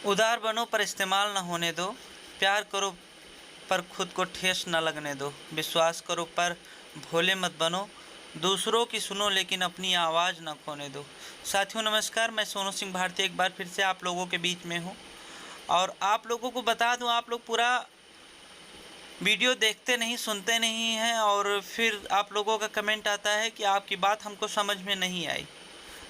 उदार बनो पर इस्तेमाल न होने दो, प्यार करो पर खुद को ठेस न लगने दो, विश्वास करो पर भोले मत बनो, दूसरों की सुनो लेकिन अपनी आवाज़ न खोने दो। साथियों नमस्कार, मैं सोनू सिंह भारती एक बार फिर से आप लोगों के बीच में हूँ। और आप लोगों को बता दूँ, आप लोग पूरा वीडियो देखते नहीं, सुनते नहीं हैं, और फिर आप लोगों का कमेंट आता है कि आपकी बात हमको समझ में नहीं आई।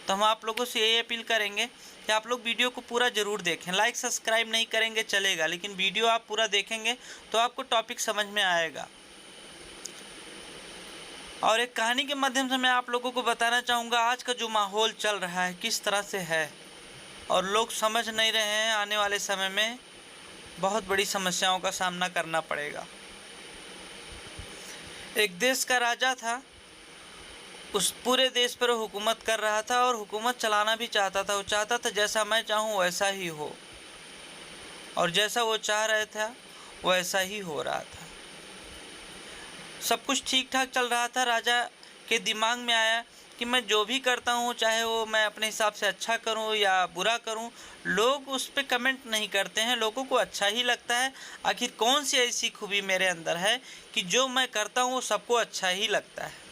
तो हम आप लोगों से ये अपील करेंगे कि आप लोग वीडियो को पूरा ज़रूर देखें। लाइक सब्सक्राइब नहीं करेंगे चलेगा, लेकिन वीडियो आप पूरा देखेंगे तो आपको टॉपिक समझ में आएगा। और एक कहानी के माध्यम से मैं आप लोगों को बताना चाहूँगा आज का जो माहौल चल रहा है किस तरह से है, और लोग समझ नहीं रहे हैं। आने वाले समय में बहुत बड़ी समस्याओं का सामना करना पड़ेगा। एक देश का राजा था, उस पूरे देश पर हुकूमत कर रहा था और हुकूमत चलाना भी चाहता था। वो चाहता था जैसा मैं चाहूँ वैसा ही हो, और जैसा वो चाह रहा था वैसा ही हो रहा था। सब कुछ ठीक ठाक चल रहा था। राजा के दिमाग में आया कि मैं जो भी करता हूँ, चाहे वो मैं अपने हिसाब से अच्छा करूँ या बुरा करूँ, लोग उस पर कमेंट नहीं करते हैं, लोगों को अच्छा ही लगता है। आखिर कौन सी ऐसी खूबी मेरे अंदर है कि जो मैं करता हूँ वो सबको अच्छा ही लगता है।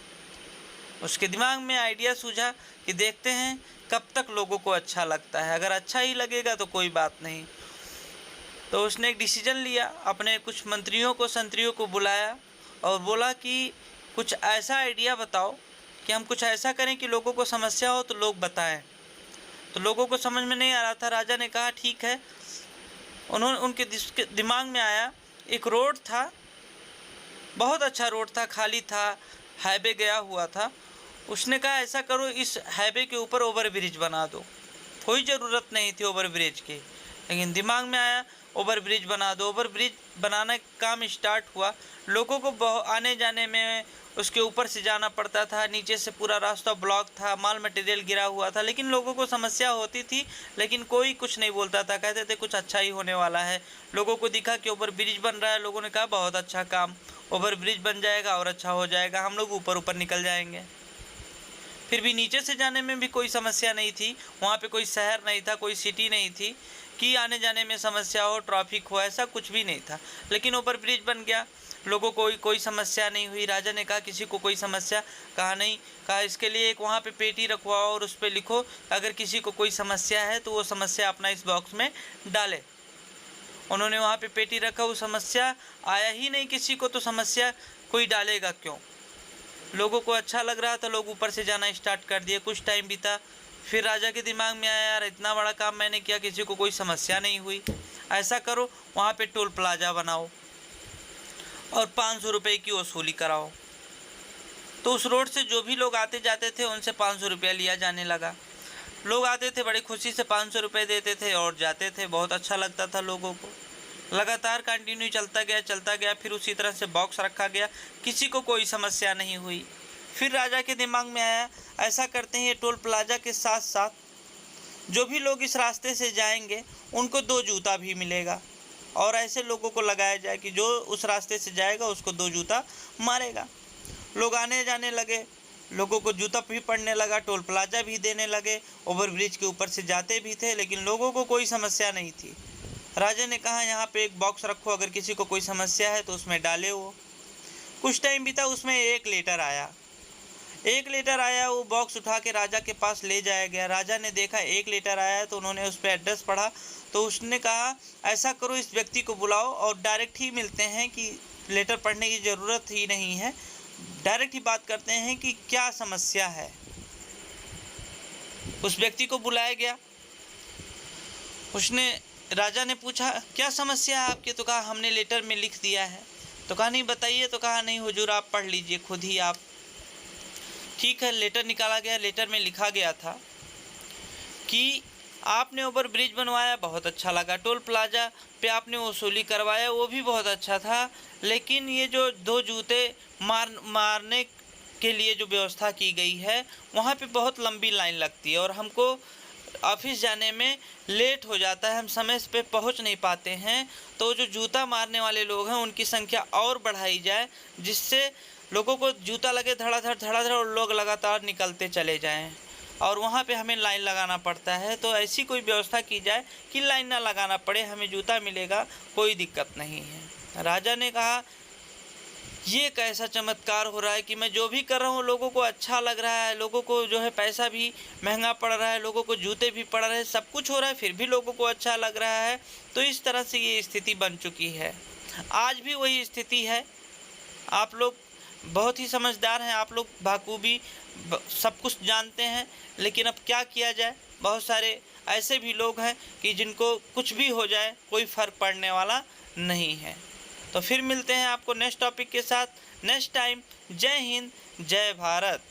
उसके दिमाग में आइडिया सूझा कि देखते हैं कब तक लोगों को अच्छा लगता है, अगर अच्छा ही लगेगा तो कोई बात नहीं। तो उसने एक डिसीजन लिया, अपने कुछ मंत्रियों को संतरियों को बुलाया और बोला कि कुछ ऐसा आइडिया बताओ कि हम कुछ ऐसा करें कि लोगों को समस्या हो तो लोग बताएं। तो लोगों को समझ में नहीं आ रहा था। राजा ने कहा ठीक है। उनके दिमाग में आया, एक रोड था, बहुत अच्छा रोड था, खाली था, हाईवे गया हुआ था। उसने कहा ऐसा करो, इस हाईवे के ऊपर ओवर ब्रिज बना दो। कोई ज़रूरत नहीं थी ओवर ब्रिज की, लेकिन दिमाग में आया ओवर ब्रिज बना दो। ओवर ब्रिज बनाने का काम स्टार्ट हुआ। लोगों को आने जाने में उसके ऊपर से जाना पड़ता था, नीचे से पूरा रास्ता ब्लॉक था, माल मटेरियल गिरा हुआ था, लेकिन लोगों को समस्या होती थी, लेकिन कोई कुछ नहीं बोलता था। कहते थे कुछ अच्छा ही होने वाला है। लोगों को दिखा कि ओवर ब्रिज बन रहा है, लोगों ने कहा बहुत अच्छा काम, ओवर ब्रिज बन जाएगा और अच्छा हो जाएगा, हम लोग ऊपर ऊपर निकल जाएंगे। फिर भी नीचे से जाने में भी कोई समस्या नहीं थी। वहाँ पे कोई शहर नहीं था, कोई सिटी नहीं थी कि आने जाने में समस्या हो, ट्रैफिक हो, ऐसा कुछ भी नहीं था। लेकिन ओवर ब्रिज बन गया, लोगों को कोई समस्या नहीं हुई। राजा ने कहा किसी को कोई समस्या, कहा नहीं। कहा इसके लिए एक वहाँ पे पेटी रखवाओ और उस पर लिखो अगर किसी को कोई समस्या है तो वो समस्या अपना इस बॉक्स में डाले। उन्होंने वहाँ पे पेटी रखा, वो समस्या आया ही नहीं किसी को, तो समस्या कोई डालेगा क्यों। लोगों को अच्छा लग रहा था, लोग ऊपर से जाना स्टार्ट कर दिए। कुछ टाइम बीता, फिर राजा के दिमाग में आया यार इतना बड़ा काम मैंने किया, किसी को कोई समस्या नहीं हुई। ऐसा करो वहाँ पे टोल प्लाजा बनाओ और 500 रुपये की वसूली कराओ। तो उस रोड से जो भी लोग आते जाते थे उनसे 500 रुपया लिया जाने लगा। लोग आते थे बड़ी खुशी से 500 रुपये देते थे और जाते थे, बहुत अच्छा लगता था लोगों को। लगातार कंटिन्यू चलता गया। फिर उसी तरह से बॉक्स रखा गया, किसी को कोई समस्या नहीं हुई। फिर राजा के दिमाग में आया ऐसा करते हैं, ये टोल प्लाजा के साथ साथ जो भी लोग इस रास्ते से जाएंगे उनको 2 जूता भी मिलेगा, और ऐसे लोगों को लगाया जाए कि जो उस रास्ते से जाएगा उसको 2 जूता मारेगा। लोग आने जाने लगे, लोगों को जूता भी पड़ने लगा, टोल प्लाजा भी देने लगे, ओवर ब्रिज के ऊपर से जाते भी थे, लेकिन लोगों को कोई समस्या नहीं थी। राजा ने कहा यहाँ पे एक बॉक्स रखो, अगर किसी को कोई समस्या है तो उसमें डाले वो। कुछ टाइम बीता, उसमें एक लेटर आया। वो बॉक्स उठा के राजा के पास ले जाया गया। राजा ने देखा एक लेटर आया है, तो उन्होंने उस पर एड्रेस पढ़ा। तो उसने कहा ऐसा करो इस व्यक्ति को बुलाओ और डायरेक्ट ही मिलते हैं, कि लेटर पढ़ने की ज़रूरत ही नहीं है, डायरेक्ट ही बात करते हैं कि क्या समस्या है। उस व्यक्ति को बुलाया गया। राजा ने पूछा क्या समस्या है आपकी। तो कहा हमने लेटर में लिख दिया है। तो कहा नहीं बताइए। तो कहा नहीं हुजूर आप पढ़ लीजिए खुद ही आप। ठीक है, लेटर निकाला गया। लेटर में लिखा गया था कि आपने ओवर ब्रिज बनवाया, बहुत अच्छा लगा, टोल प्लाजा पे आपने वसूली करवाया, वो भी बहुत अच्छा था, लेकिन ये जो 2 जूते मारने के लिए जो व्यवस्था की गई है वहाँ पे बहुत लंबी लाइन लगती है और हमको ऑफिस जाने में लेट हो जाता है, हम समय पे पहुंच नहीं पाते हैं। तो जो जूता मारने वाले लोग हैं उनकी संख्या और बढ़ाई जाए, जिससे लोगों को जूता लगे धड़ाधड़ और लोग लगातार निकलते चले जाएं। और वहाँ पे हमें लाइन लगाना पड़ता है। तो ऐसी कोई व्यवस्था की जाए कि लाइन ना लगाना पड़े, हमें जूता मिलेगा, कोई दिक्कत नहीं है। राजा ने कहा ये कैसा चमत्कार हो रहा है कि मैं जो भी कर रहा हूँ लोगों को अच्छा लग रहा है, लोगों को जो है पैसा भी महंगा पड़ रहा है, लोगों को जूते भी पड़ रहे हैं, सब कुछ हो रहा है, फिर भी लोगों को अच्छा लग रहा है। तो इस तरह से ये स्थिति बन चुकी है। आज भी वही स्थिति है। आप लोग बहुत ही समझदार हैं, आप लोग बखूबी सब कुछ जानते हैं, लेकिन अब क्या किया जाए। बहुत सारे ऐसे भी लोग हैं कि जिनको कुछ भी हो जाए कोई फ़र्क पड़ने वाला नहीं है। तो फिर मिलते हैं आपको नेक्स्ट टॉपिक के साथ नेक्स्ट टाइम। जय हिंद, जय भारत।